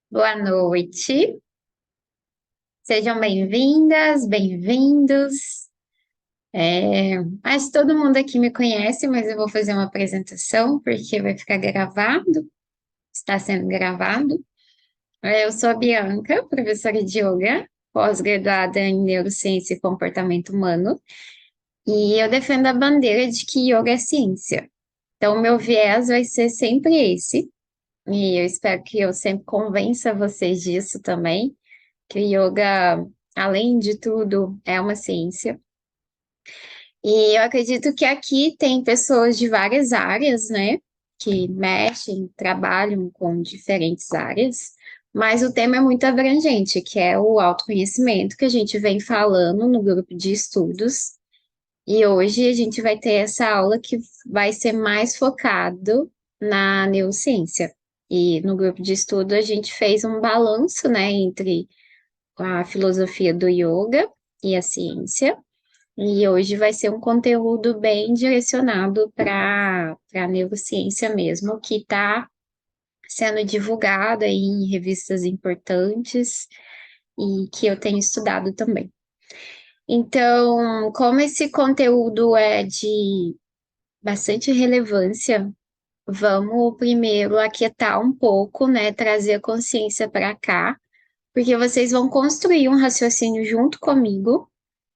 Boa noite, sejam bem-vindas, bem-vindos. Acho que todo mundo aqui me conhece, mas eu vou fazer uma apresentação porque vai ficar gravado, está sendo gravado. Eu sou a Bianca, professora de yoga, pós-graduada em neurociência e comportamento humano, e eu defendo a bandeira de que yoga é ciência. Então, o meu viés vai ser sempre esse, e eu espero que eu sempre convença vocês disso também que o yoga, além de tudo, é uma ciência. E eu acredito que aqui tem pessoas de várias áreas, né, que mexem, trabalham com diferentes áreas, mas o tema é muito abrangente, que é o autoconhecimento que a gente vem falando no grupo de estudos. E hoje a gente vai ter essa aula que vai ser mais focado na neurociência. E no grupo de estudo a gente fez um balanço, né, entre a filosofia do yoga e a ciência. E hoje vai ser um conteúdo bem direcionado para a neurociência mesmo, que está sendo divulgado aí em revistas importantes e que eu tenho estudado também. Então, como esse conteúdo é de bastante relevância, vamos primeiro aquietar um pouco, né, trazer a consciência para cá, porque vocês vão construir um raciocínio junto comigo.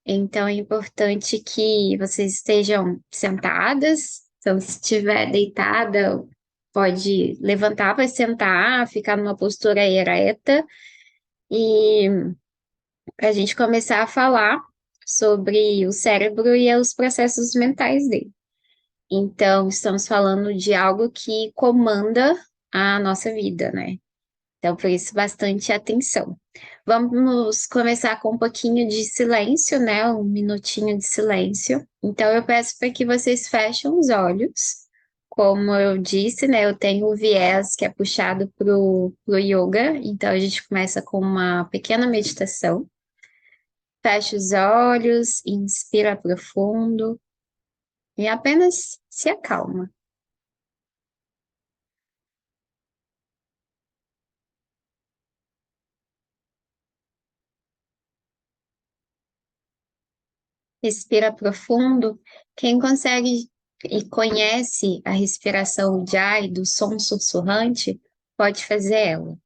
Então é importante que vocês estejam sentadas. Então, se estiver deitada, pode levantar para sentar, ficar numa postura ereta e para a gente começar a falar sobre o cérebro e os processos mentais dele. Então, estamos falando de algo que comanda a nossa vida, né? Então, por isso, bastante atenção. Vamos começar com um pouquinho de silêncio, né? Um minutinho de silêncio. Então, eu peço para que vocês fechem os olhos. Como eu disse, né? Eu tenho o viés que é puxado pro yoga. Então, a gente começa com uma pequena meditação. Fecha os olhos, inspira profundo e apenas se acalma. Respira profundo. Quem consegue e conhece a respiração Ujjayi do som sussurrante, pode fazer ela.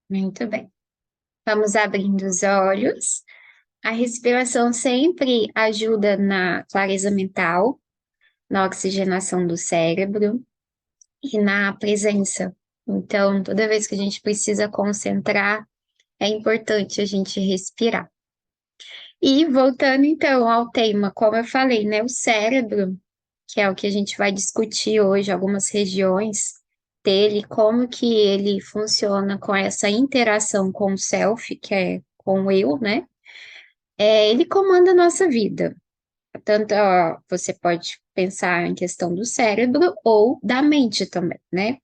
Muito bem. Vamos abrindo os olhos. A respiração sempre ajuda na clareza mental, na oxigenação do cérebro e na presença. Então, toda vez que a gente precisa concentrar, é importante a gente respirar. E voltando então ao tema, como eu falei, né, o cérebro, que é o que a gente vai discutir hoje, algumas regiões dele, como que ele funciona com essa interação com o self, que é com o eu, né? Ele comanda a nossa vida. Tanto, ó, você pode pensar em questão do cérebro ou da mente também, né?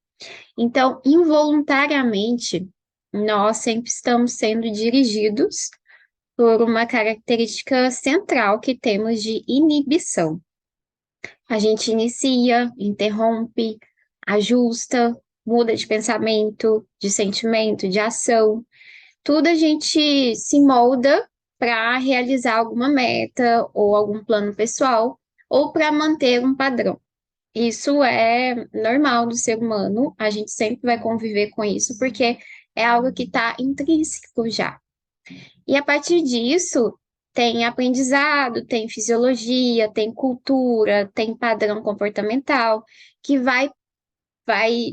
Então, involuntariamente, nós sempre estamos sendo dirigidos por uma característica central que temos de inibição. A gente inicia, interrompe, ajusta, muda de pensamento, de sentimento, de ação. Tudo a gente se molda para realizar alguma meta ou algum plano pessoal ou para manter um padrão. Isso é normal do ser humano, a gente sempre vai conviver com isso porque é algo que está intrínseco já. E a partir disso, tem aprendizado, tem fisiologia, tem cultura, tem padrão comportamental, que vai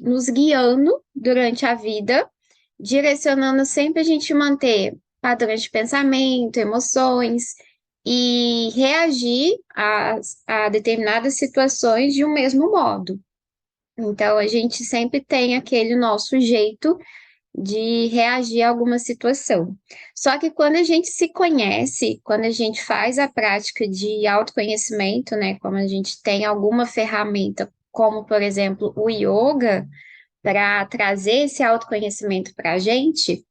nos guiando durante a vida, direcionando sempre a gente manter padrões de pensamento, emoções e reagir a determinadas situações de um mesmo modo. Então, a gente sempre tem aquele nosso jeito de reagir a alguma situação. Só que quando a gente se conhece, quando a gente faz a prática de autoconhecimento, né, como a gente tem alguma ferramenta, como por exemplo o yoga, para trazer esse autoconhecimento para a gente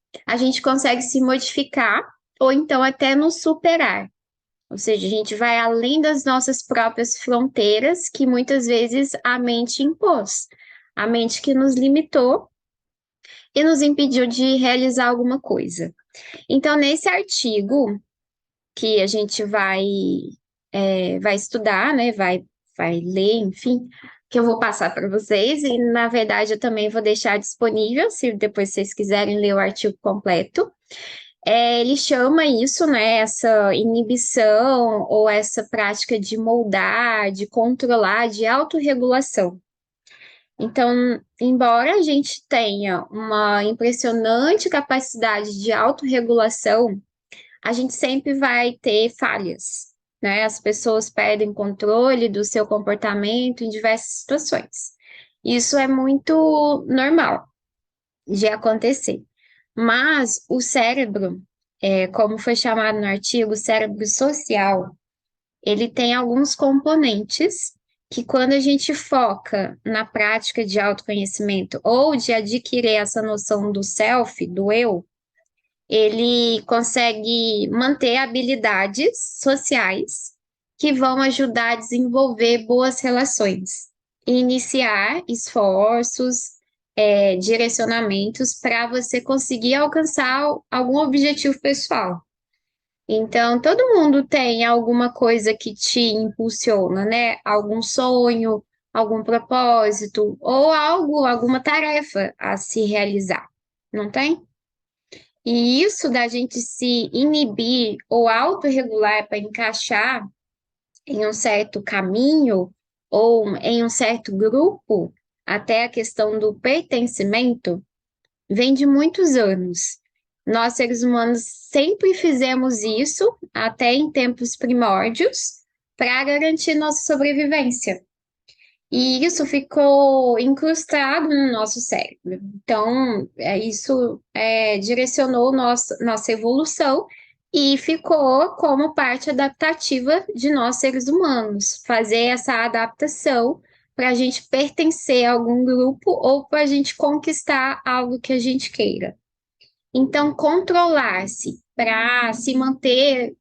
consegue se modificar ou então até nos superar. Ou seja, a gente vai além das nossas próprias fronteiras que muitas vezes a mente impôs, a mente que nos limitou e nos impediu de realizar alguma coisa. Então, nesse artigo que a gente vai estudar, né, vai ler, enfim, que eu vou passar para vocês, e na verdade eu também vou deixar disponível, se depois vocês quiserem ler o artigo completo. Ele chama isso, né, essa inibição ou essa prática de moldar, de controlar, de autorregulação. Então, embora a gente tenha uma impressionante capacidade de autorregulação, a gente sempre vai ter falhas, né? As pessoas perdem controle do seu comportamento em diversas situações. Isso é muito normal de acontecer. Mas o cérebro, como foi chamado no artigo, o cérebro social, ele tem alguns componentes que, quando a gente foca na prática de autoconhecimento ou de adquirir essa noção do self, do eu, ele consegue manter habilidades sociais que vão ajudar a desenvolver boas relações e iniciar esforços, direcionamentos para você conseguir alcançar algum objetivo pessoal. Então, todo mundo tem alguma coisa que te impulsiona, né? Algum sonho, algum propósito, ou algo, alguma tarefa a se realizar, não tem? E isso da gente se inibir ou autorregular para encaixar em um certo caminho ou em um certo grupo, até a questão do pertencimento, vem de muitos anos. Nós, seres humanos, sempre fizemos isso, até em tempos primórdios, para garantir nossa sobrevivência. E isso ficou incrustado no nosso cérebro. Então, isso direcionou nossa evolução e ficou como parte adaptativa de nós, seres humanos, fazer essa adaptação para a gente pertencer a algum grupo ou para a gente conquistar algo que a gente queira. Então, controlar-se para se manter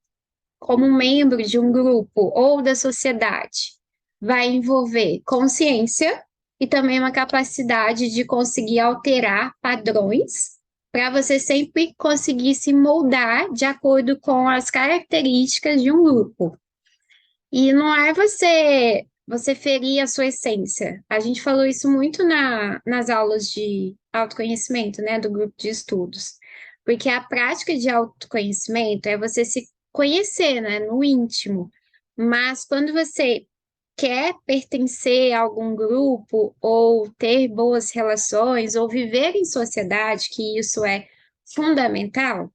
como um membro de um grupo ou da sociedade vai envolver consciência e também uma capacidade de conseguir alterar padrões para você sempre conseguir se moldar de acordo com as características de um grupo. E não é você ferir a sua essência. A gente falou isso muito nas aulas de autoconhecimento, né, do grupo de estudos. Porque a prática de autoconhecimento é você se conhecer, né, no íntimo. Mas quando você quer pertencer a algum grupo ou ter boas relações ou viver em sociedade, que isso é fundamental,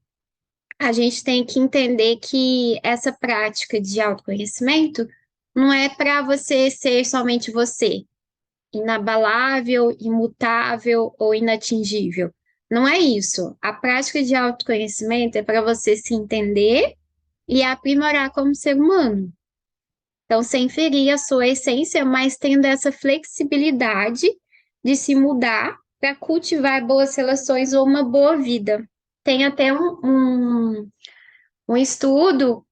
a gente tem que entender que essa prática de autoconhecimento não é para você ser somente você, inabalável, imutável ou inatingível. Não é isso. A prática de autoconhecimento é para você se entender e aprimorar como ser humano. Então, sem ferir a sua essência, mas tendo essa flexibilidade de se mudar para cultivar boas relações ou uma boa vida. Tem até um estudo,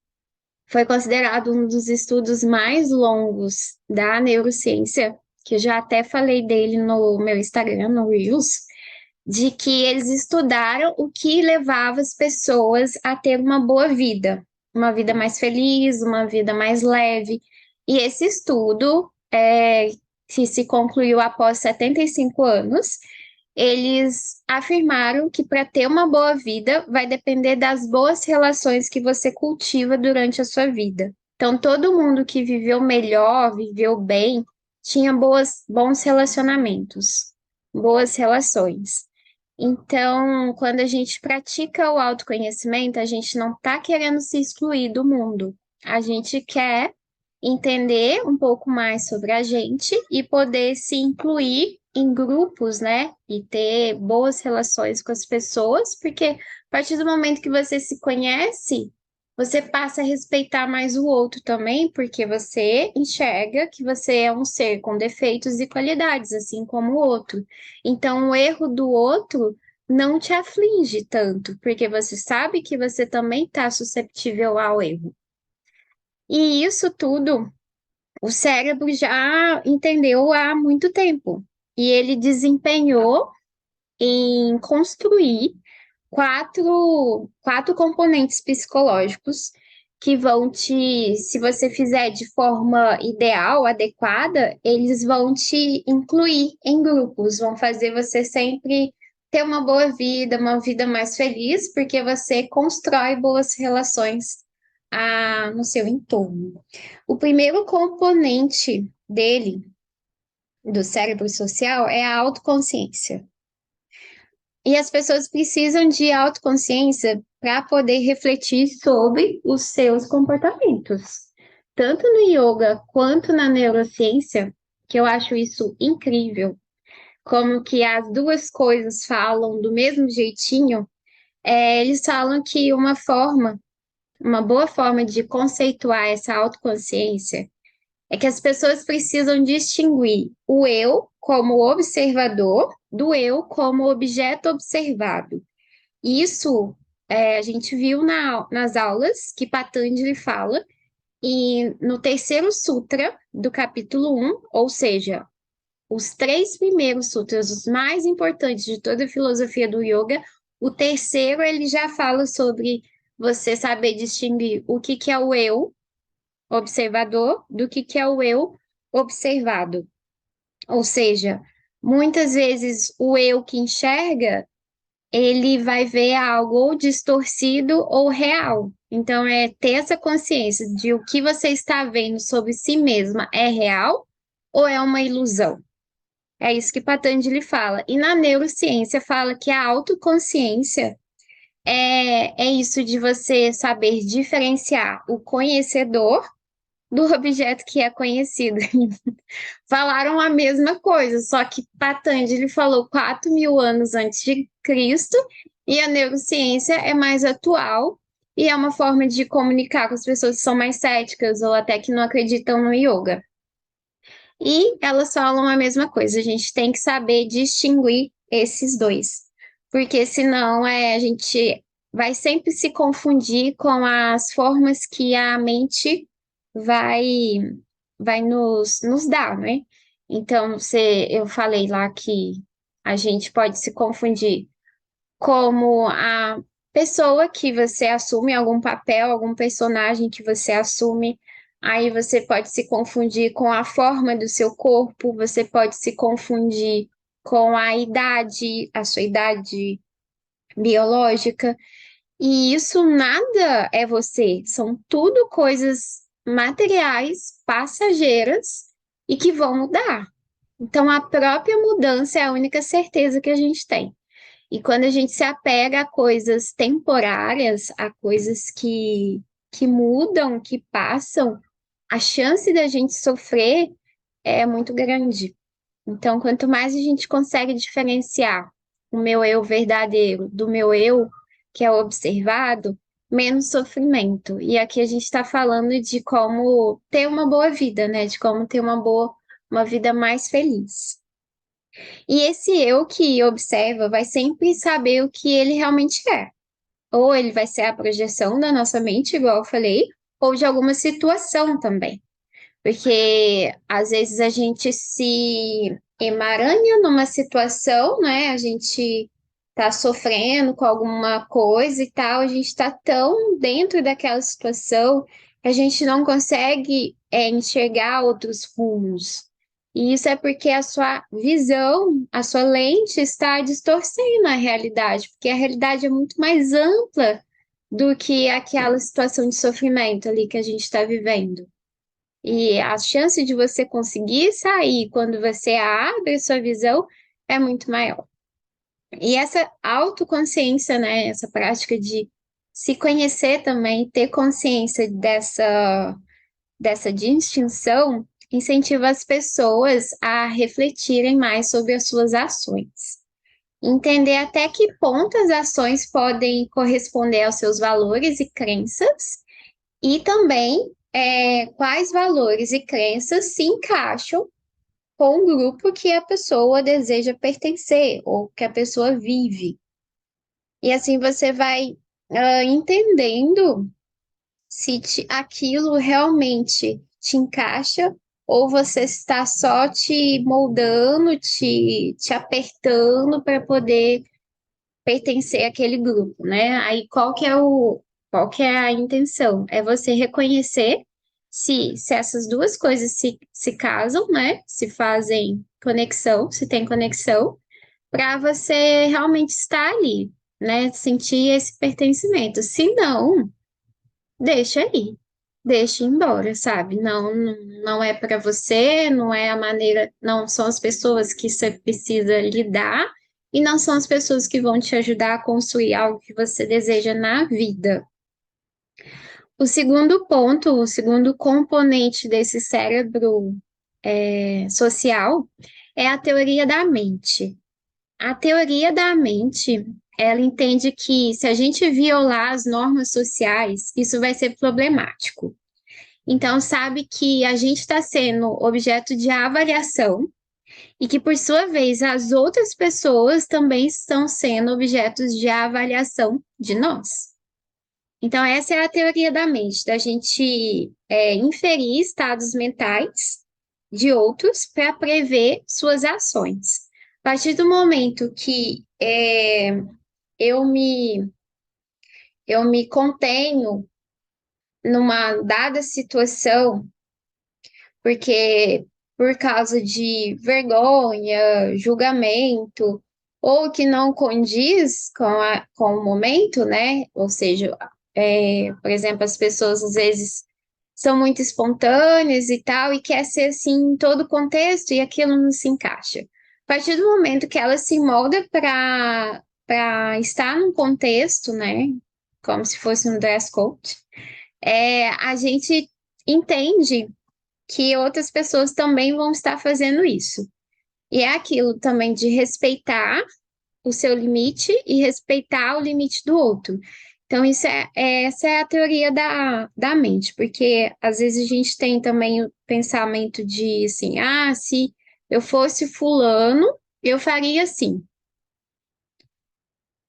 foi considerado um dos estudos mais longos da neurociência, que eu já até falei dele no meu Instagram, no Reels, de que eles estudaram o que levava as pessoas a ter uma vida mais feliz, uma vida mais leve. E esse estudo, que se concluiu após 75 anos, eles afirmaram que para ter uma boa vida vai depender das boas relações que você cultiva durante a sua vida. Então, todo mundo que viveu melhor, viveu bem, tinha bons relacionamentos, boas relações. Então, quando a gente pratica o autoconhecimento, a gente não está querendo se excluir do mundo. A gente quer entender um pouco mais sobre a gente e poder se incluir em grupos, né? E ter boas relações com as pessoas, porque a partir do momento que você se conhece, você passa a respeitar mais o outro também, porque você enxerga que você é um ser com defeitos e qualidades, assim como o outro. Então, o erro do outro não te aflige tanto, porque você sabe que você também está susceptível ao erro. E isso tudo o cérebro já entendeu há muito tempo. E ele desempenhou em construir quatro componentes psicológicos que vão te, se você fizer de forma ideal, adequada, eles vão te incluir em grupos, vão fazer você sempre ter uma boa vida, uma vida mais feliz, porque você constrói boas relações no seu entorno. O primeiro componente dele, do cérebro social, é a autoconsciência. E as pessoas precisam de autoconsciência para poder refletir sobre os seus comportamentos. Tanto no yoga quanto na neurociência, que eu acho isso incrível, como que as duas coisas falam do mesmo jeitinho, eles falam que uma boa forma de conceituar essa autoconsciência é que as pessoas precisam distinguir o eu como observador do eu como objeto observado. Isso a gente viu nas aulas que Patanjali fala, e no terceiro sutra do capítulo 1, ou seja, os três primeiros sutras, os mais importantes de toda a filosofia do yoga, o terceiro ele já fala sobre você saber distinguir o que é o eu observador do que é o eu observado. Ou seja, muitas vezes o eu que enxerga, ele vai ver algo ou distorcido ou real. Então, é ter essa consciência de o que você está vendo sobre si mesma é real ou é uma ilusão. É isso que Patanjali fala. E na neurociência fala que a autoconsciência é isso de você saber diferenciar o conhecedor do objeto que é conhecido. Falaram a mesma coisa, só que Patanjali falou 4.000 anos antes de Cristo e a neurociência é mais atual e é uma forma de comunicar com as pessoas que são mais céticas ou até que não acreditam no yoga. E elas falam a mesma coisa, a gente tem que saber distinguir esses dois, porque senão a gente vai sempre se confundir com as formas que a mente vai nos dar, né? Então, eu falei lá que a gente pode se confundir como a pessoa que você assume, algum papel, algum personagem que você assume. Aí você pode se confundir com a forma do seu corpo, você pode se confundir com a idade, a sua idade biológica. E isso nada é você, são tudo coisas materiais, passageiras e que vão mudar. Então, a própria mudança é a única certeza que a gente tem. E quando a gente se apega a coisas temporárias, a coisas que mudam, que passam, a chance da gente sofrer é muito grande. Então, quanto mais a gente consegue diferenciar o meu eu verdadeiro do meu eu, que é observado, menos sofrimento. E aqui a gente está falando de como ter uma boa vida, né? De como ter uma vida mais feliz. E esse eu que observa vai sempre saber o que ele realmente é. Ou ele vai ser a projeção da nossa mente, igual eu falei, ou de alguma situação também. Porque às vezes a gente se emaranha numa situação, né? A gente tá sofrendo com alguma coisa e tal, a gente tá tão dentro daquela situação que a gente não consegue enxergar outros rumos. E isso é porque a sua visão, a sua lente está distorcendo a realidade, porque a realidade é muito mais ampla do que aquela situação de sofrimento ali que a gente está vivendo. E a chance de você conseguir sair quando você abre a sua visão é muito maior. E essa autoconsciência, né, essa prática de se conhecer também, ter consciência dessa distinção, incentiva as pessoas a refletirem mais sobre as suas ações. Entender até que ponto as ações podem corresponder aos seus valores e crenças, e também quais valores e crenças se encaixam com o grupo que a pessoa deseja pertencer ou que a pessoa vive. E assim você vai entendendo se aquilo realmente te encaixa ou você está só te moldando, te apertando para poder pertencer àquele grupo, né? Aí qual que é a intenção? É você reconhecer se essas duas coisas se casam, né? Se fazem conexão, se tem conexão, para você realmente estar ali, né? Sentir esse pertencimento. Se não, deixa aí, deixa ir embora, sabe? Não é para você, não é a maneira, não são as pessoas que você precisa lidar e não são as pessoas que vão te ajudar a construir algo que você deseja na vida. O segundo ponto, o segundo componente desse cérebro social é a teoria da mente. A teoria da mente, ela entende que se a gente violar as normas sociais, isso vai ser problemático. Então, sabe que a gente está sendo objeto de avaliação e que, por sua vez, as outras pessoas também estão sendo objetos de avaliação de nós. Então, essa é a teoria da mente, da gente inferir estados mentais de outros para prever suas ações. A partir do momento que eu me, eu me contenho numa dada situação, porque por causa de vergonha, julgamento, ou que não condiz com o momento, né? Ou seja, por exemplo, as pessoas às vezes são muito espontâneas e tal, e quer ser assim em todo o contexto, e aquilo não se encaixa. A partir do momento que ela se molda para estar num contexto, né? Como se fosse um dress code, a gente entende que outras pessoas também vão estar fazendo isso. E é aquilo também de respeitar o seu limite e respeitar o limite do outro. Então, essa é a teoria da mente, porque às vezes a gente tem também o pensamento de assim, se eu fosse fulano, eu faria assim.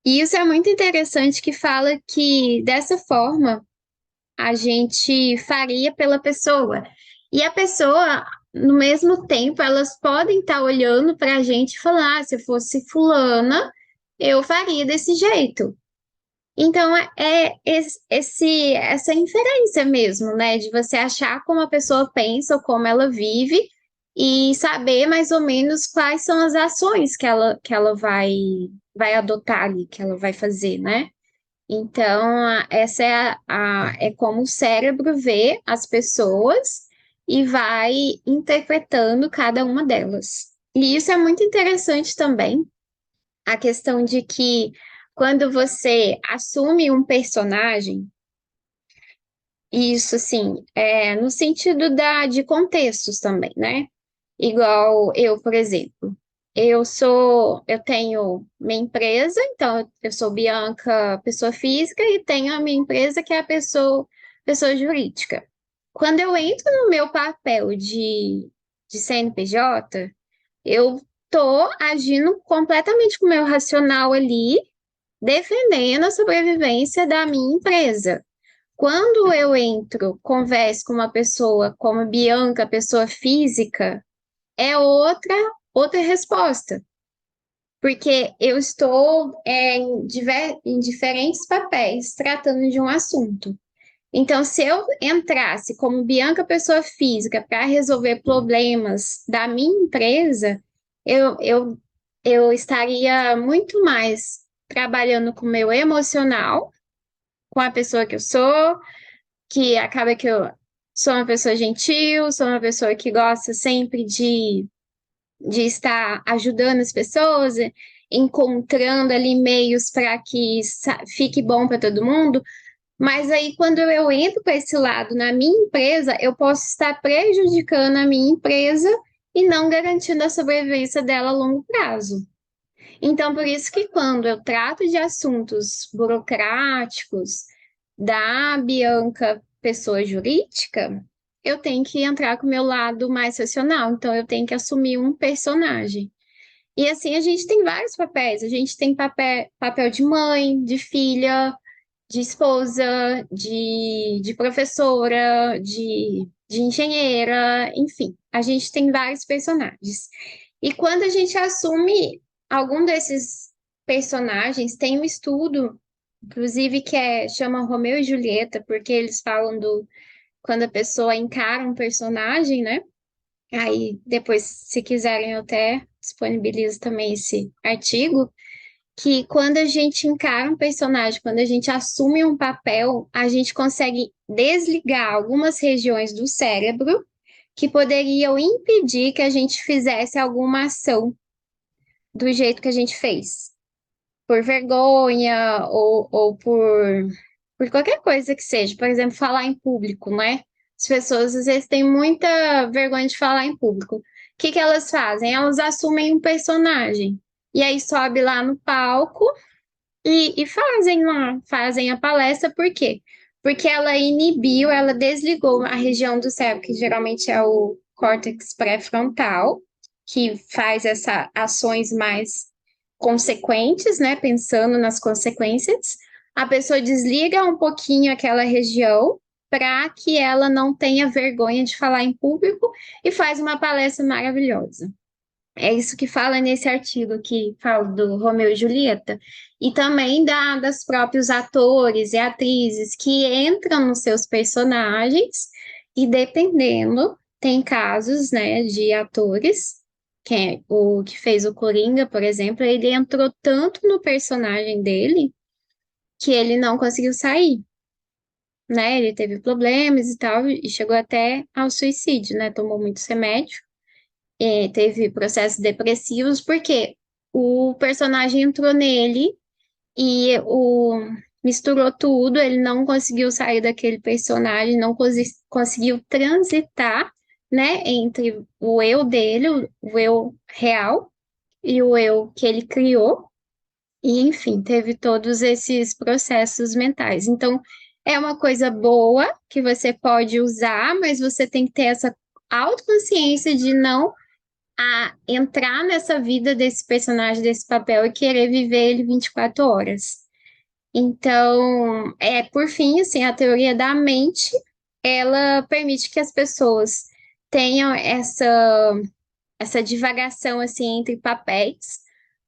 E isso é muito interessante que fala que dessa forma a gente faria pela pessoa. E a pessoa, no mesmo tempo, elas podem estar olhando para a gente e falar: se eu fosse fulana, eu faria desse jeito. Então, essa inferência mesmo, né? De você achar como a pessoa pensa ou como ela vive e saber mais ou menos quais são as ações que ela vai adotar ali, que ela vai fazer, né? Então, essa é como o cérebro vê as pessoas e vai interpretando cada uma delas. E isso é muito interessante também, a questão de que quando você assume um personagem, isso assim, no sentido de contextos também, né? Igual eu, por exemplo, eu tenho minha empresa, então eu sou Bianca, pessoa física, e tenho a minha empresa que é a pessoa jurídica. Quando eu entro no meu papel de CNPJ, eu tô agindo completamente com o meu racional ali, defendendo a sobrevivência da minha empresa. Quando eu entro, converso com uma pessoa como Bianca, pessoa física, é outra resposta, porque eu estou em diferentes papéis tratando de um assunto. Então, se eu entrasse como Bianca pessoa física para resolver problemas da minha empresa, eu, eu, eu estaria muito mais trabalhando com o meu emocional, com a pessoa que eu sou, que acaba que eu sou uma pessoa gentil, sou uma pessoa que gosta sempre de estar ajudando as pessoas, encontrando ali meios para que fique bom para todo mundo, Mas aí, quando eu entro para esse lado na minha empresa, eu posso estar prejudicando a minha empresa e não garantindo a sobrevivência dela a longo prazo. Então, por isso que quando eu trato de assuntos burocráticos da Bianca, pessoa jurídica, eu tenho que entrar com o meu lado mais racional. Então, eu tenho que assumir um personagem. E assim, a gente tem vários papéis. A gente tem papel de mãe, de filha, de esposa, de professora, de engenheira, enfim, a gente tem vários personagens. E quando a gente assume algum desses personagens, tem um estudo, inclusive, chama Romeu e Julieta, porque eles falam do quando a pessoa encara um personagem, né? Aí depois, se quiserem, eu até disponibilizo também esse artigo que quando a gente encara um personagem, quando a gente assume um papel, a gente consegue desligar algumas regiões do cérebro que poderiam impedir que a gente fizesse alguma ação do jeito que a gente fez, por vergonha ou por qualquer coisa que seja. Por exemplo, falar em público, né? As pessoas às vezes têm muita vergonha de falar em público. O que que elas fazem? Elas assumem um personagem. E aí sobe lá no palco e fazem lá, fazem a palestra, por quê? Porque ela inibiu, ela desligou a região do cérebro, que geralmente é o córtex pré-frontal, que faz essas ações mais consequentes, né? Pensando nas consequências. A pessoa desliga um pouquinho aquela região para que ela não tenha vergonha de falar em público e faz uma palestra maravilhosa. É isso que fala nesse artigo que fala do Romeu e Julieta, e também das próprios atores e atrizes que entram nos seus personagens, e dependendo, tem casos, né, de atores, que é o que fez o Coringa, por exemplo, ele entrou tanto no personagem dele que ele não conseguiu sair, né? Ele teve problemas e tal, e chegou até ao suicídio, né? Tomou muitos remédios teve processos depressivos, porque o personagem entrou nele e misturou tudo, ele não conseguiu sair daquele personagem, não conseguiu transitar, né, entre o eu dele, o eu real, e o eu que ele criou, e enfim, teve todos esses processos mentais. Então, é uma coisa boa que você pode usar, mas você tem que ter essa autoconsciência de não entrar nessa vida desse personagem, desse papel e querer viver ele 24 horas. Então, por fim, assim, a teoria da mente, ela permite que as pessoas tenham essa divagação, assim, entre papéis,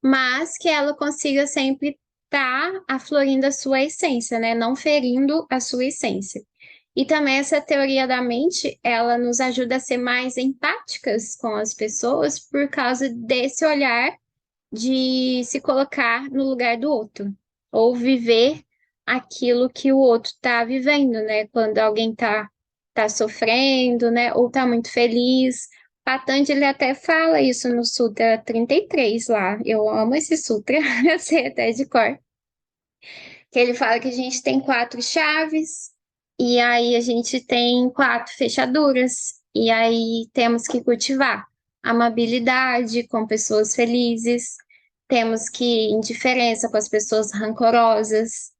mas que ela consiga sempre estar aflorindo a sua essência, né? Não ferindo a sua essência. E também essa teoria da mente, ela nos ajuda a ser mais empáticas com as pessoas por causa desse olhar de se colocar no lugar do outro, ou viver aquilo que o outro está vivendo, né? Quando alguém tá sofrendo, né? Ou tá muito feliz. Patanjali até fala isso no Sutra 33 lá. Eu amo esse sutra, eu sei até de cor que ele fala que a gente tem quatro chaves, e aí a gente tem quatro fechaduras, e aí temos que cultivar amabilidade com pessoas felizes, temos que indiferença com as pessoas rancorosas,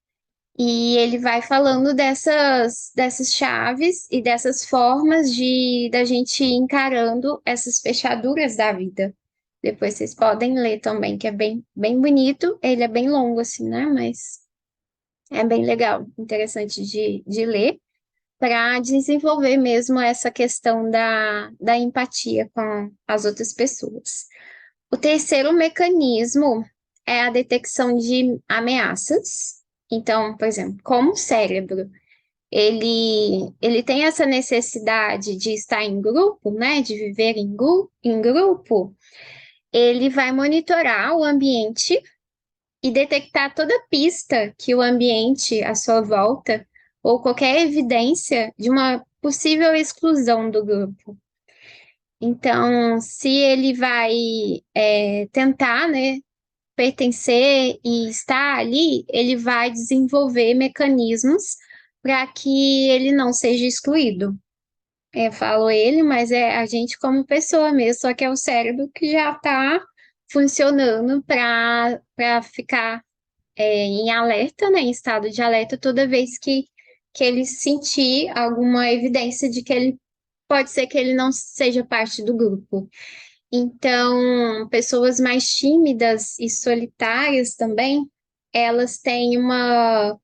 e ele vai falando dessas chaves e dessas formas de da gente ir encarando essas fechaduras da vida. Depois vocês podem ler também, que é bem bonito. Ele é bem longo, assim, né? Mas é bem legal, interessante de ler, para desenvolver mesmo essa questão da empatia com as outras pessoas. O terceiro mecanismo é a detecção de ameaças. Então, por exemplo, como o cérebro, ele tem essa necessidade de estar em grupo, né, de viver em grupo, ele vai monitorar o ambiente e detectar toda pista que o ambiente à sua volta ou qualquer evidência de uma possível exclusão do grupo. Então, se ele vai tentar, né, pertencer e estar ali, ele vai desenvolver mecanismos para que ele não seja excluído. Eu falo ele, mas é a gente como pessoa mesmo, só que é o cérebro que já está funcionando para ficar em alerta, né, em estado de alerta, toda vez que ele sentir alguma evidência de que ele pode ser que ele não seja parte do grupo. Então, pessoas mais tímidas e solitárias também, elas têm uma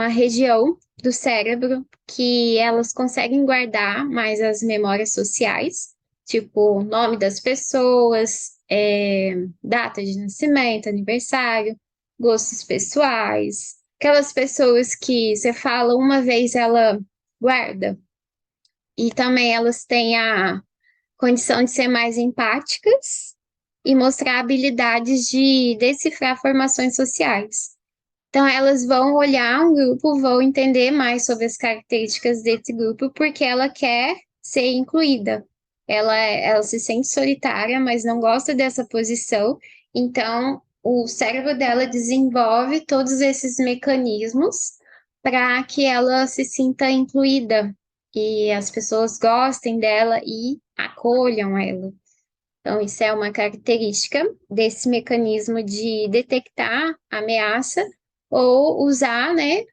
região do cérebro que elas conseguem guardar mais as memórias sociais, tipo nome das pessoas, data de nascimento, aniversário, gostos pessoais. Aquelas pessoas que você fala uma vez, ela guarda. E também elas têm a condição de ser mais empáticas e mostrar habilidades de decifrar formações sociais. Então, elas vão olhar um grupo, vão entender mais sobre as características desse grupo, porque ela quer ser incluída. Ela se sente solitária, mas não gosta dessa posição. Então, o cérebro dela desenvolve todos esses mecanismos para que ela se sinta incluída e as pessoas gostem dela e acolham ela. Então, isso é uma característica desse mecanismo de detectar ameaça ou usar, né,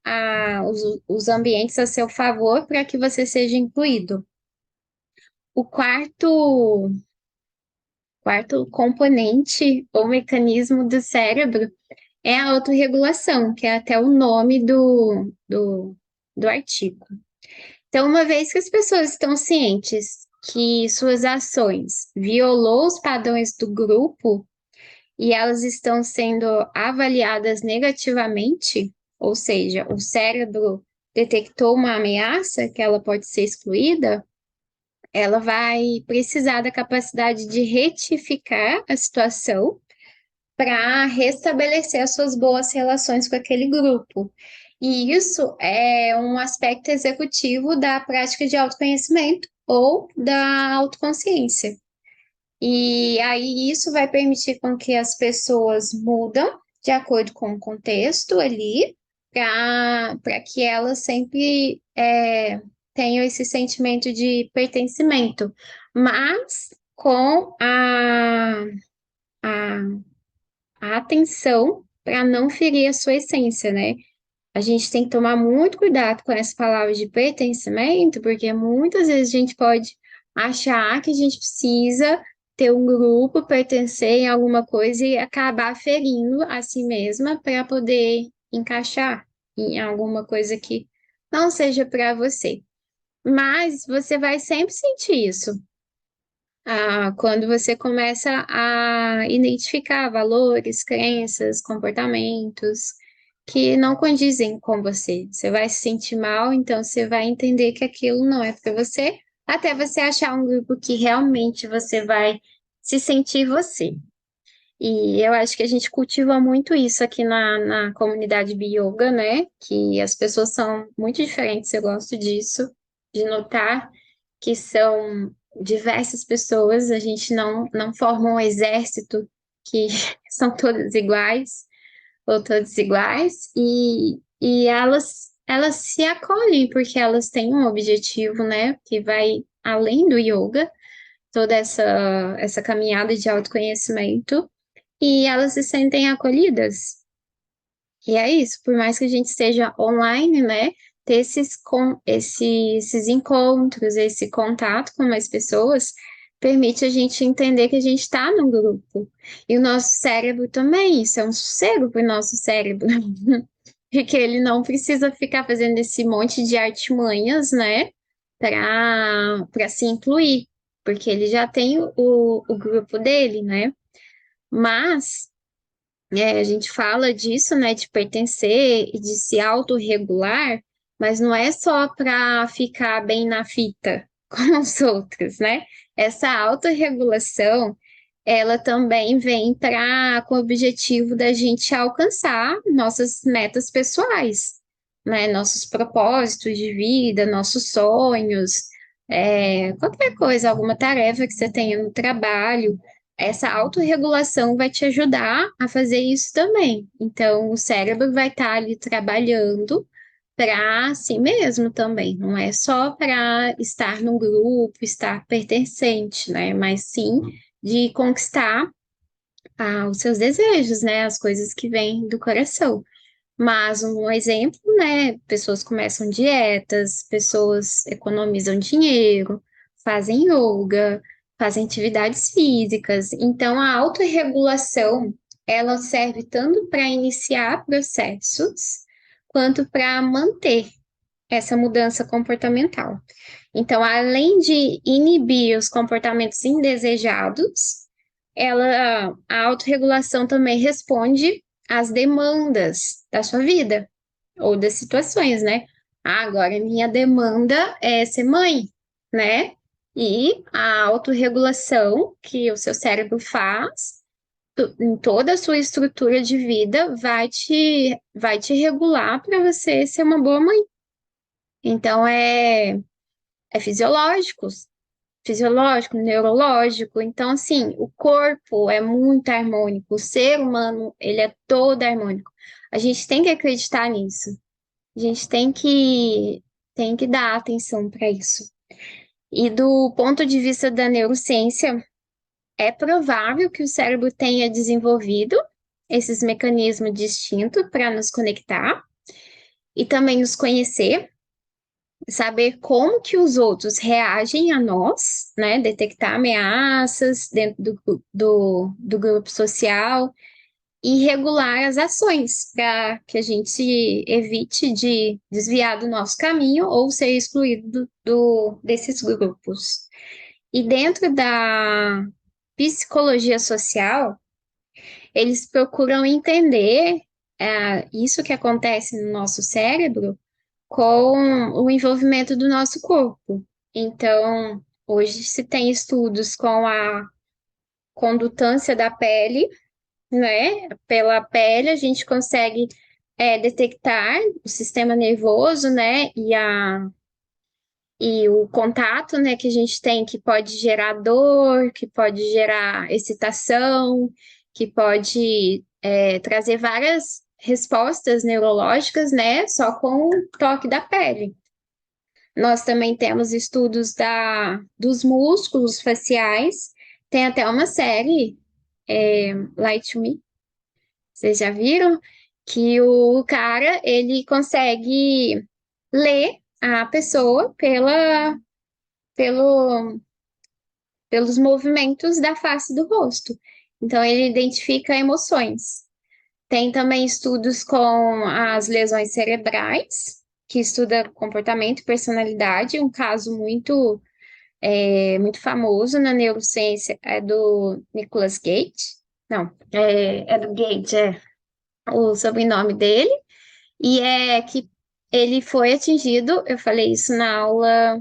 os ambientes a seu favor para que você seja incluído. O quarto componente ou mecanismo do cérebro é a autorregulação, que é até o nome do artigo. Então, uma vez que as pessoas estão cientes que suas ações violou os padrões do grupo, e elas estão sendo avaliadas negativamente, ou seja, o cérebro detectou uma ameaça que ela pode ser excluída, ela vai precisar da capacidade de retificar a situação para restabelecer as suas boas relações com aquele grupo. E isso é um aspecto executivo da prática de autoconhecimento ou da autoconsciência. E aí isso vai permitir com que as pessoas mudam de acordo com o contexto ali, para que elas sempre tenham esse sentimento de pertencimento, mas com a, a atenção para não ferir a sua essência, né? A gente tem que tomar muito cuidado com essa palavra de pertencimento, porque muitas vezes a gente pode achar que a gente precisa ter um grupo, pertencer em alguma coisa e acabar ferindo a si mesma para poder encaixar em alguma coisa que não seja para você. Mas você vai sempre sentir isso. Quando você começa a identificar valores, crenças, comportamentos que não condizem com você. Você vai se sentir mal, então você vai entender que aquilo não é para você, até você achar um grupo que realmente você vai se sentir você. E eu acho que a gente cultiva muito isso aqui na comunidade Biyoga, né? Que as pessoas são muito diferentes, eu gosto disso, de notar que são diversas pessoas, a gente não forma um exército que são todas iguais ou todos iguais, e elas se acolhem porque elas têm um objetivo, né? Que vai além do yoga, toda essa caminhada de autoconhecimento e elas se sentem acolhidas. E é isso, por mais que a gente esteja online, né? Ter esses encontros, esse contato com mais pessoas, permite a gente entender que a gente está num grupo. E o nosso cérebro também, isso é um sossego para o nosso cérebro. Porque ele não precisa ficar fazendo esse monte de artimanhas, né? Para se incluir. Porque ele já tem o grupo dele, né? Mas a gente fala disso, né, de pertencer e de se autorregular, mas não é só para ficar bem na fita com os outros, né? Essa autorregulação, ela também vem com o objetivo da gente alcançar nossas metas pessoais, né? Nossos propósitos de vida, nossos sonhos, qualquer coisa, alguma tarefa que você tenha no trabalho, essa autorregulação vai te ajudar a fazer isso também. Então, o cérebro vai estar ali trabalhando para si mesmo também, não é só para estar no grupo, estar pertencente, né? Mas sim de conquistar os seus desejos, né? As coisas que vêm do coração. Mas um exemplo, né? Pessoas começam dietas, pessoas economizam dinheiro, fazem yoga, fazem atividades físicas. Então, a autorregulação, ela serve tanto para iniciar processos, quanto para manter essa mudança comportamental. Então, além de inibir os comportamentos indesejados, a autorregulação também responde às demandas da sua vida ou das situações, né? Agora minha demanda é ser mãe, né? E a autorregulação que o seu cérebro faz em toda a sua estrutura de vida vai te regular para você ser uma boa mãe. Então é fisiológico, neurológico. Então, assim, o corpo é muito harmônico, o ser humano, ele é todo harmônico. A gente tem que acreditar nisso. A gente tem que dar atenção para isso. E do ponto de vista da neurociência, é provável que o cérebro tenha desenvolvido esses mecanismos distintos para nos conectar e também nos conhecer, saber como que os outros reagem a nós, né? Detectar ameaças dentro do grupo social e regular as ações para que a gente evite de desviar do nosso caminho ou ser excluído desses grupos. E dentro da psicologia social, eles procuram entender isso que acontece no nosso cérebro com o envolvimento do nosso corpo. Então, hoje se tem estudos com a condutância da pele, né? Pela pele a gente consegue detectar o sistema nervoso, né? E o contato, né, que a gente tem que pode gerar dor, que pode gerar excitação, que pode trazer várias respostas neurológicas, né, só com o toque da pele. Nós também temos estudos dos músculos faciais. Tem até uma série, Light to Me, vocês já viram? Que o cara, ele consegue ler a pessoa pelo, pelos movimentos da face do rosto. Então, ele identifica emoções. Tem também estudos com as lesões cerebrais, que estuda comportamento e personalidade. Um caso muito famoso na neurociência é do Nicholas Gage. Não, é do Gage, é o sobrenome dele. E é que ele foi atingido, eu falei isso na aula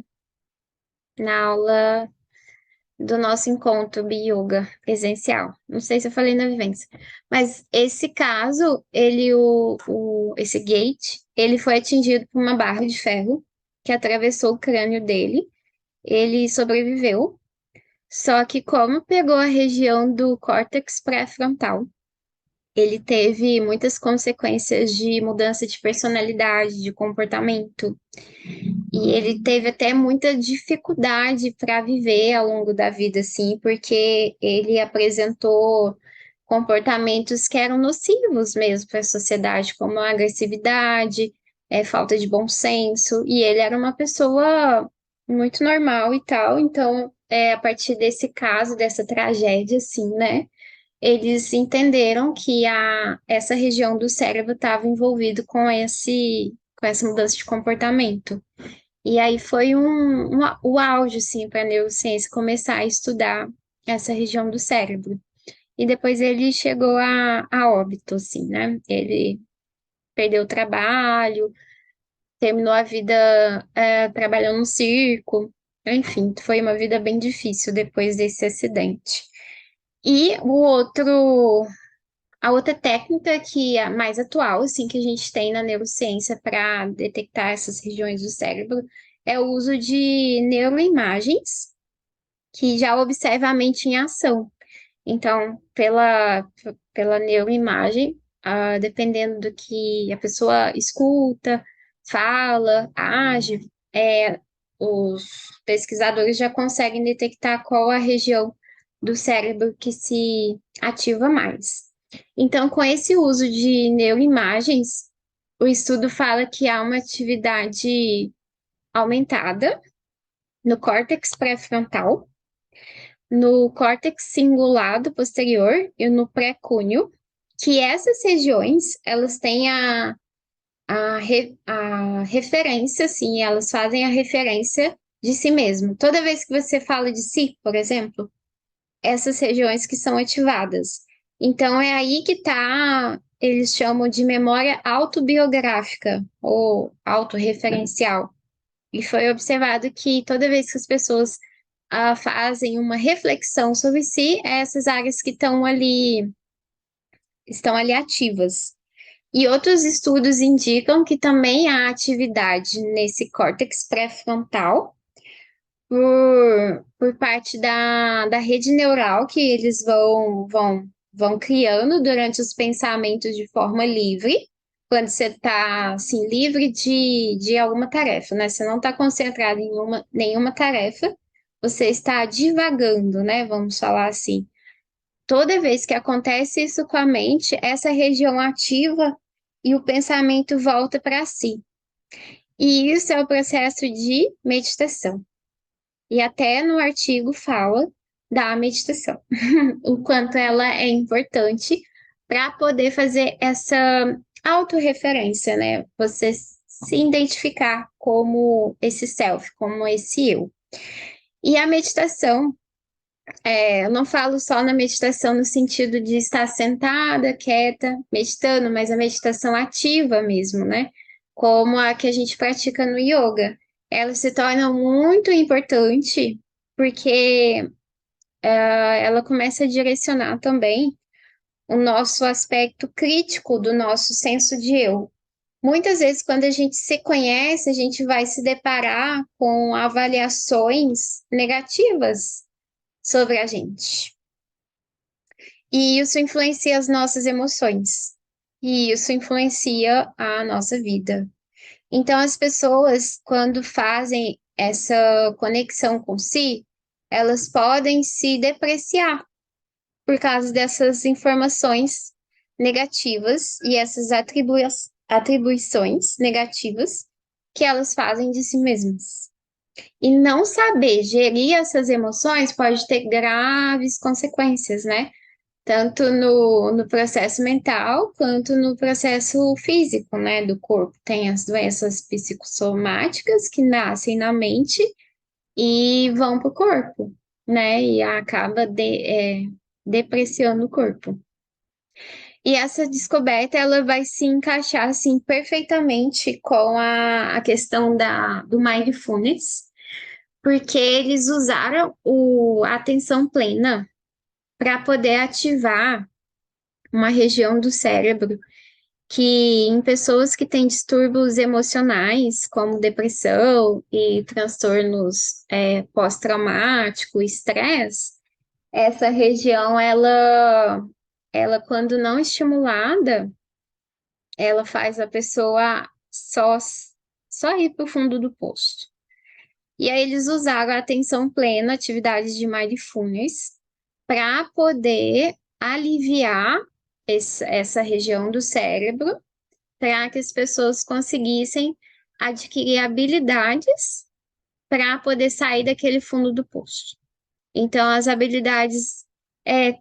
do nosso encontro Bi-Yoga presencial. Não sei se eu falei na vivência. Mas esse caso, esse Gate, ele foi atingido por uma barra de ferro que atravessou o crânio dele. Ele sobreviveu, só que como pegou a região do córtex pré-frontal, ele teve muitas consequências de mudança de personalidade, de comportamento. E ele teve até muita dificuldade para viver ao longo da vida, assim, porque ele apresentou comportamentos que eram nocivos mesmo para a sociedade, como a agressividade, falta de bom senso, e ele era uma pessoa muito normal e tal, então, a partir desse caso, dessa tragédia, assim, né, eles entenderam que essa região do cérebro estava envolvido com essa mudança de comportamento. E aí foi o auge, assim, para a neurociência começar a estudar essa região do cérebro. E depois ele chegou a óbito, assim, né? Ele perdeu o trabalho, terminou a vida trabalhando no circo. Enfim, foi uma vida bem difícil depois desse acidente. E a outra técnica que é mais atual, assim, que a gente tem na neurociência para detectar essas regiões do cérebro é o uso de neuroimagens, que já observa a mente em ação. Então, pela neuroimagem, dependendo do que a pessoa escuta, fala, age, os pesquisadores já conseguem detectar qual a região do cérebro que se ativa mais. Então, com esse uso de neuroimagens, o estudo fala que há uma atividade aumentada no córtex pré-frontal, no córtex cingulado posterior e no pré-cúneo, que essas regiões, elas têm a referência, assim, elas fazem a referência de si mesmo. Toda vez que você fala de si, por exemplo, essas regiões que são ativadas. Então, é aí que está, eles chamam de memória autobiográfica ou autorreferencial. E foi observado que toda vez que as pessoas fazem uma reflexão sobre si, essas áreas que estão ali ativas. E outros estudos indicam que também há atividade nesse córtex pré-frontal por parte da rede neural que eles vão criando durante os pensamentos de forma livre, quando você está assim, livre de alguma tarefa, né? Você não está concentrado em nenhuma tarefa, você está divagando, né? Vamos falar assim. Toda vez que acontece isso com a mente, essa região ativa e o pensamento volta para si. E isso é o processo de meditação. E até no artigo fala da meditação, o quanto ela é importante para poder fazer essa autorreferência, né? Você se identificar como esse self, como esse eu. E a meditação, eu não falo só na meditação no sentido de estar sentada, quieta, meditando, mas a meditação ativa mesmo, né? Como a que a gente pratica no yoga. Ela se torna muito importante porque ela começa a direcionar também o nosso aspecto crítico do nosso senso de eu. Muitas vezes, quando a gente se conhece, a gente vai se deparar com avaliações negativas sobre a gente. E isso influencia as nossas emoções. E isso influencia a nossa vida. Então, as pessoas, quando fazem essa conexão com si, elas podem se depreciar por causa dessas informações negativas e essas atribuições negativas que elas fazem de si mesmas. E não saber gerir essas emoções pode ter graves consequências, né? Tanto no processo mental quanto no processo físico, né, do corpo. Tem as doenças psicossomáticas que nascem na mente e vão para o corpo, né, e acaba depreciando o corpo. E essa descoberta, ela vai se encaixar, assim, perfeitamente com a questão do mindfulness, porque eles usaram a atenção plena para poder ativar uma região do cérebro que em pessoas que têm distúrbios emocionais, como depressão e transtornos pós-traumático, estresse, essa região, ela quando não estimulada, ela faz a pessoa só ir para o fundo do poço. E aí eles usaram a atenção plena, atividades de mindfulness, para poder aliviar essa região do cérebro, para que as pessoas conseguissem adquirir habilidades para poder sair daquele fundo do poço. Então, as habilidades,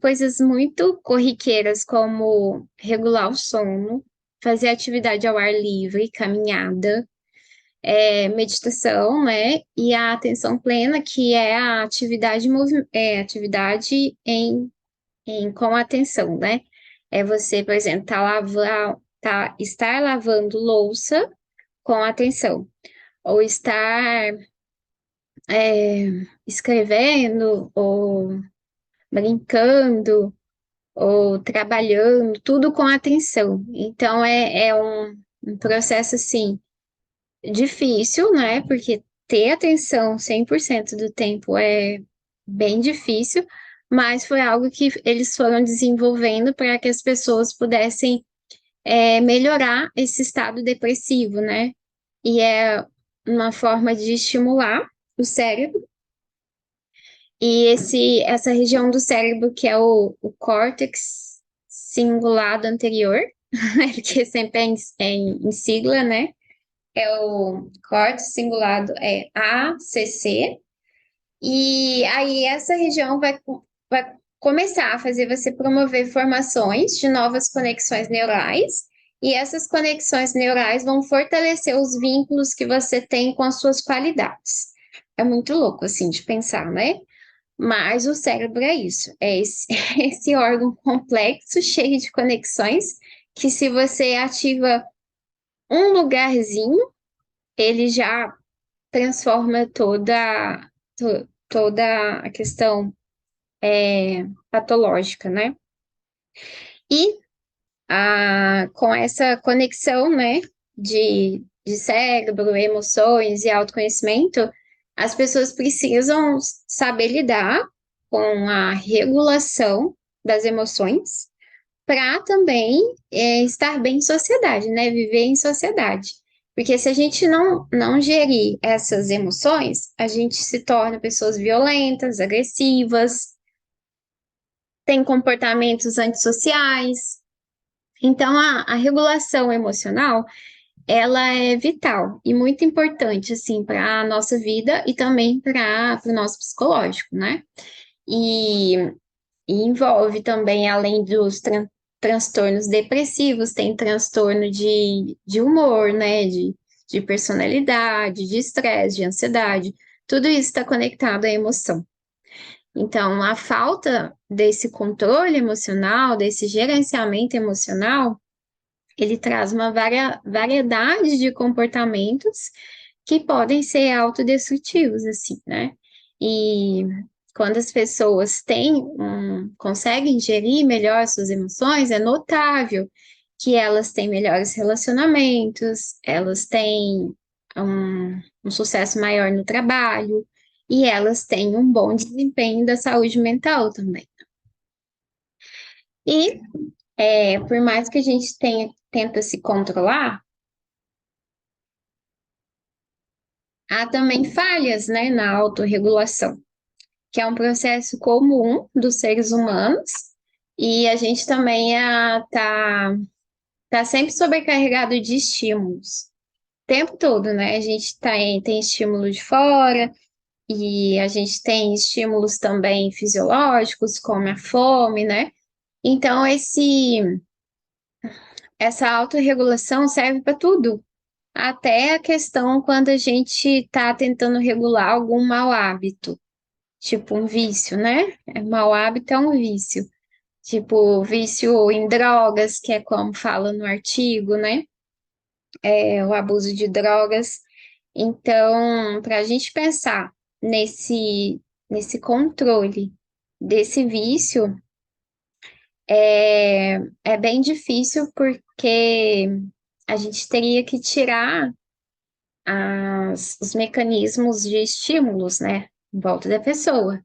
coisas muito corriqueiras, como regular o sono, fazer atividade ao ar livre, caminhada, meditação, né? E a atenção plena, que é a atividade com atenção, né? É você, por exemplo, estar lavando louça com atenção, ou estar escrevendo, ou brincando, ou trabalhando, tudo com atenção. Então, é um processo, assim, difícil, né? Porque ter atenção 100% do tempo é bem difícil, mas foi algo que eles foram desenvolvendo para que as pessoas pudessem melhorar esse estado depressivo, né? e é uma forma de estimular o cérebro. E essa região do cérebro, que é o córtex cingulado anterior, porque sempre em sigla, né? É o córtex cingulado, é ACC. E aí essa região vai começar a fazer você promover formações de novas conexões neurais, e essas conexões neurais vão fortalecer os vínculos que você tem com as suas qualidades. É muito louco, assim, de pensar, né? Mas o cérebro é isso, é esse, esse órgão complexo, cheio de conexões, que se você ativa um lugarzinho, ele já transforma toda a questão patológica, né? E com essa conexão, né, de cérebro, emoções e autoconhecimento, as pessoas precisam saber lidar com a regulação das emoções para também estar bem em sociedade, né? Viver em sociedade. Porque se a gente não gerir essas emoções, a gente se torna pessoas violentas, agressivas, tem comportamentos antissociais. Então, a regulação emocional, ela é vital e muito importante, assim, para a nossa vida e também para o nosso psicológico, né? E, e envolve também, além dos transtornos depressivos, tem transtorno de humor, né? De personalidade, de estresse, de ansiedade. Tudo isso está conectado à emoção. Então, a falta desse controle emocional, desse gerenciamento emocional, ele traz uma variedade de comportamentos que podem ser autodestrutivos, assim, né? E quando as pessoas conseguem gerir melhor suas emoções, é notável que elas têm melhores relacionamentos, elas têm um sucesso maior no trabalho e elas têm um bom desempenho da saúde mental também. E por mais que a gente tenta se controlar, há também falhas, né, na autorregulação, que é um processo comum dos seres humanos, e a gente também tá sempre sobrecarregado de estímulos, o tempo todo, né? A gente tem estímulo de fora, e a gente tem estímulos também fisiológicos, como a fome, né? Então, essa autorregulação serve para tudo, até a questão quando a gente está tentando regular algum mau hábito. Tipo um vício, né? Mau hábito é um vício. Tipo, vício em drogas, que é como fala no artigo, né? É o abuso de drogas. Então, para a gente pensar nesse controle desse vício, é bem difícil porque a gente teria que tirar os mecanismos de estímulos, né? Em volta da pessoa.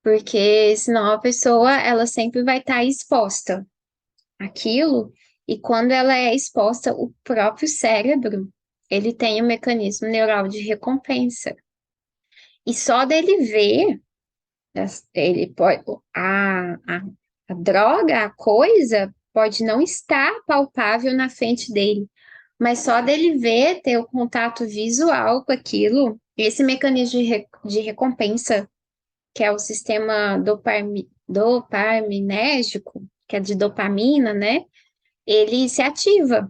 Porque senão a pessoa ela sempre vai estar exposta àquilo, e quando ela é exposta, o próprio cérebro ele tem um mecanismo neural de recompensa. E só dele ver, ele pode, a droga, a coisa, pode não estar palpável na frente dele, mas só dele ver, ter o contato visual com aquilo, esse mecanismo de recompensa que é o sistema dopaminérgico, que é de dopamina, né? Ele se ativa.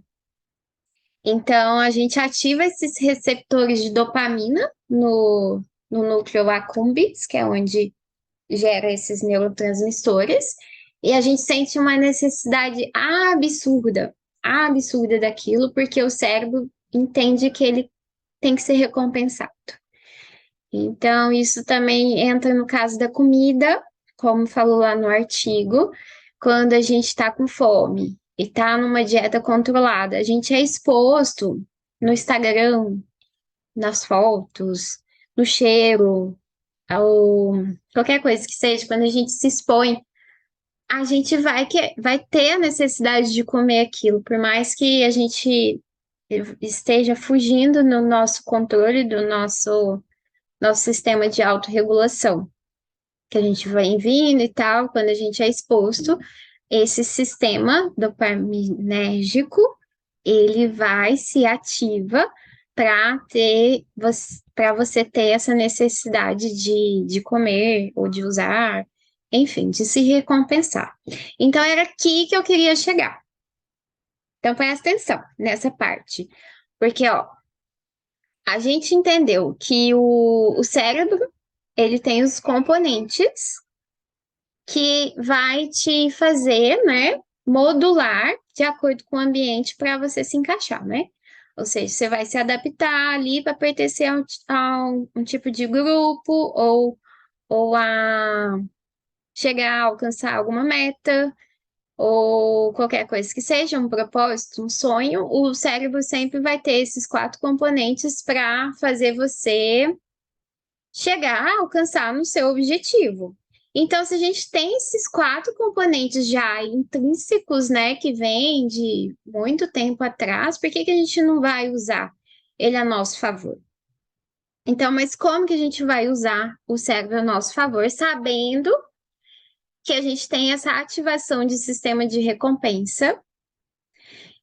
Então, a gente ativa esses receptores de dopamina no núcleo accumbens, que é onde gera esses neurotransmissores, e a gente sente uma necessidade absurda daquilo, porque o cérebro entende que ele tem que ser recompensado. Então, isso também entra no caso da comida, como falou lá no artigo, quando a gente está com fome e está numa dieta controlada, a gente é exposto no Instagram, nas fotos, no cheiro, ao, qualquer coisa que seja, quando a gente se expõe, a gente vai ter a necessidade de comer aquilo, por mais que a gente esteja fugindo no nosso controle do nosso sistema de autorregulação, que a gente vai vindo e tal, quando a gente é exposto, esse sistema dopaminérgico, ele vai se ativa para você ter essa necessidade de comer ou de usar, enfim, de se recompensar. Então, era aqui que eu queria chegar. Então, presta atenção nessa parte. Porque, ó, a gente entendeu que o cérebro, ele tem os componentes que vai te fazer, né, modular de acordo com o ambiente para você se encaixar, né? Ou seja, você vai se adaptar ali para pertencer a um tipo de grupo ou a chegar a alcançar alguma meta ou qualquer coisa que seja, um propósito, um sonho, o cérebro sempre vai ter esses quatro componentes para fazer você chegar a alcançar no seu objetivo. Então, se a gente tem esses quatro componentes já intrínsecos, né, que vêm de muito tempo atrás, por que que a gente não vai usar ele a nosso favor? Então, mas como que a gente vai usar o cérebro a nosso favor, sabendo que a gente tem essa ativação de sistema de recompensa?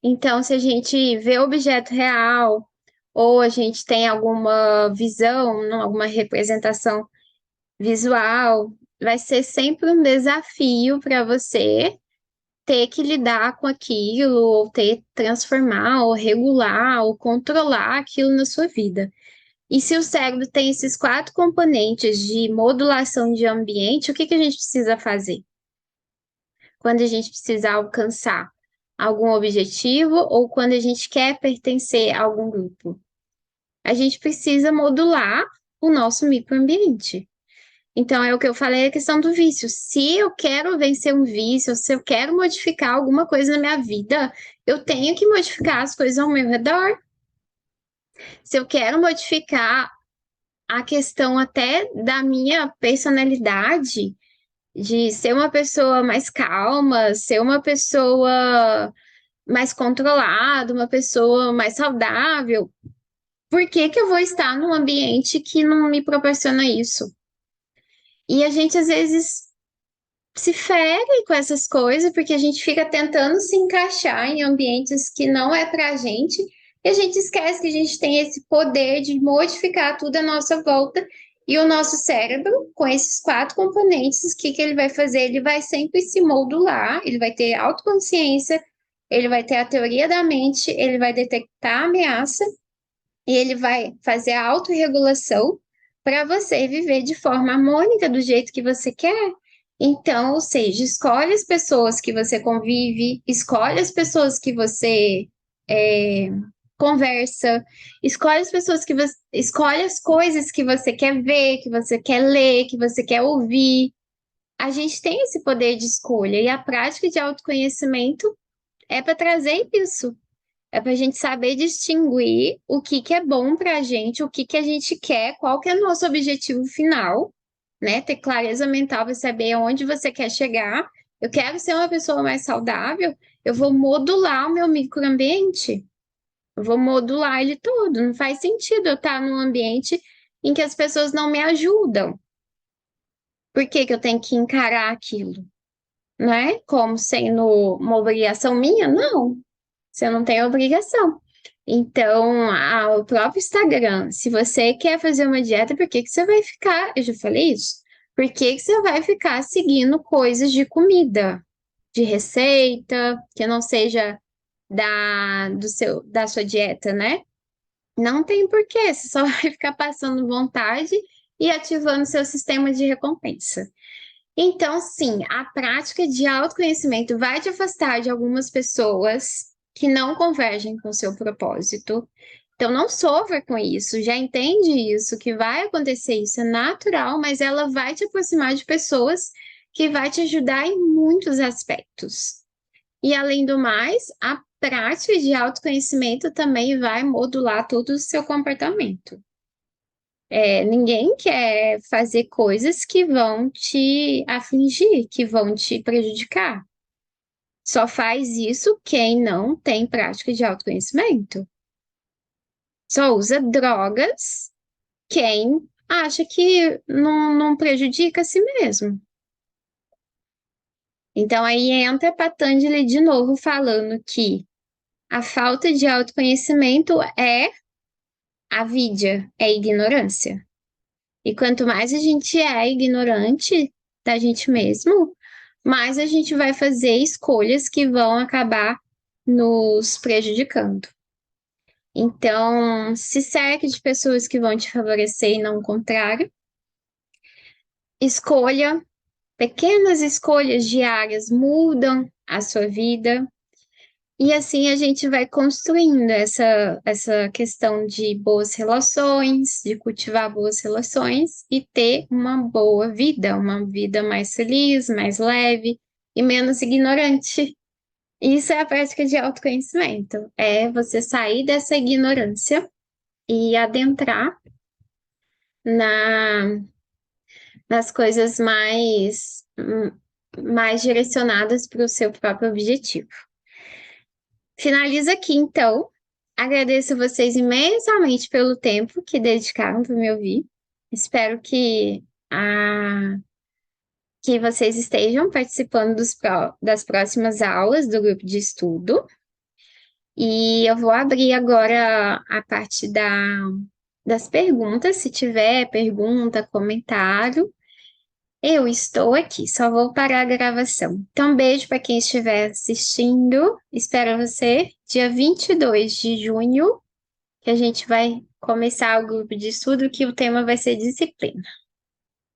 Então, se a gente vê o objeto real, ou a gente tem alguma visão, não, alguma representação visual, vai ser sempre um desafio para você ter que lidar com aquilo, ou ter transformar, ou regular, ou controlar aquilo na sua vida. E se o cérebro tem esses quatro componentes de modulação de ambiente, o que que a gente precisa fazer? Quando a gente precisa alcançar algum objetivo ou quando a gente quer pertencer a algum grupo. A gente precisa modular o nosso microambiente. Então, é o que eu falei, a questão do vício. Se eu quero vencer um vício, se eu quero modificar alguma coisa na minha vida, eu tenho que modificar as coisas ao meu redor. Se eu quero modificar a questão até da minha personalidade, de ser uma pessoa mais calma, ser uma pessoa mais controlada, uma pessoa mais saudável, por que que eu vou estar num ambiente que não me proporciona isso? E a gente às vezes se fere com essas coisas porque a gente fica tentando se encaixar em ambientes que não é pra gente e a gente esquece que a gente tem esse poder de modificar tudo à nossa volta e o nosso cérebro, com esses quatro componentes, o que que ele vai fazer? Ele vai sempre se modular, ele vai ter autoconsciência, ele vai ter a teoria da mente, ele vai detectar a ameaça e ele vai fazer a autorregulação para você viver de forma harmônica do jeito que você quer. Então, ou seja, escolhe as pessoas que você convive, escolhe as pessoas que você é, conversa, escolhe as pessoas que você, escolhe as coisas que você quer ver, que você quer ler, que você quer ouvir. A gente tem esse poder de escolha e a prática de autoconhecimento é para trazer isso. É para a gente saber distinguir o que que é bom para a gente, o que que a gente quer, qual que é o nosso objetivo final, né? Ter clareza mental para saber aonde você quer chegar. Eu quero ser uma pessoa mais saudável, eu vou modular o meu microambiente. Eu vou modular ele todo. Não faz sentido eu estar num ambiente em que as pessoas não me ajudam. Por que que eu tenho que encarar aquilo? Não é como sendo uma obrigação minha? Não. Você não tem obrigação. Então, o próprio Instagram, se você quer fazer uma dieta, por que que você vai ficar? Eu já falei isso. Por que que você vai ficar seguindo coisas de comida, de receita, que não seja da sua dieta, né? Não tem porquê, você só vai ficar passando vontade e ativando seu sistema de recompensa. Então, sim, a prática de autoconhecimento vai te afastar de algumas pessoas que não convergem com o seu propósito. Então, não sofra com isso, já entende isso, que vai acontecer isso, é natural, mas ela vai te aproximar de pessoas que vai te ajudar em muitos aspectos. E, além do mais, a prática de autoconhecimento também vai modular todo o seu comportamento. Ninguém quer fazer coisas que vão te afligir, que vão te prejudicar. Só faz isso quem não tem prática de autoconhecimento. Só usa drogas quem acha que não prejudica a si mesmo. Então aí entra Patanjali de novo falando que a falta de autoconhecimento é avidya, é ignorância. E quanto mais a gente é ignorante da gente mesmo, mais a gente vai fazer escolhas que vão acabar nos prejudicando. Então, se cerque de pessoas que vão te favorecer e não o contrário. Escolha, pequenas escolhas diárias mudam a sua vida. E assim a gente vai construindo essa questão de boas relações, de cultivar boas relações e ter uma vida mais feliz, mais leve e menos ignorante. Isso é a prática de autoconhecimento, é você sair dessa ignorância e adentrar na, nas coisas mais direcionadas para o seu próprio objetivo. Finalizo aqui, então. Agradeço vocês imensamente pelo tempo que dedicaram para me ouvir. Espero que vocês estejam participando das próximas aulas do grupo de estudo. E eu vou abrir agora a parte das perguntas. Se tiver pergunta, comentário, eu estou aqui. Só vou parar a gravação. Então, beijo para quem estiver assistindo. Espero você dia 22 de junho, que a gente vai começar o grupo de estudo, que o tema vai ser disciplina.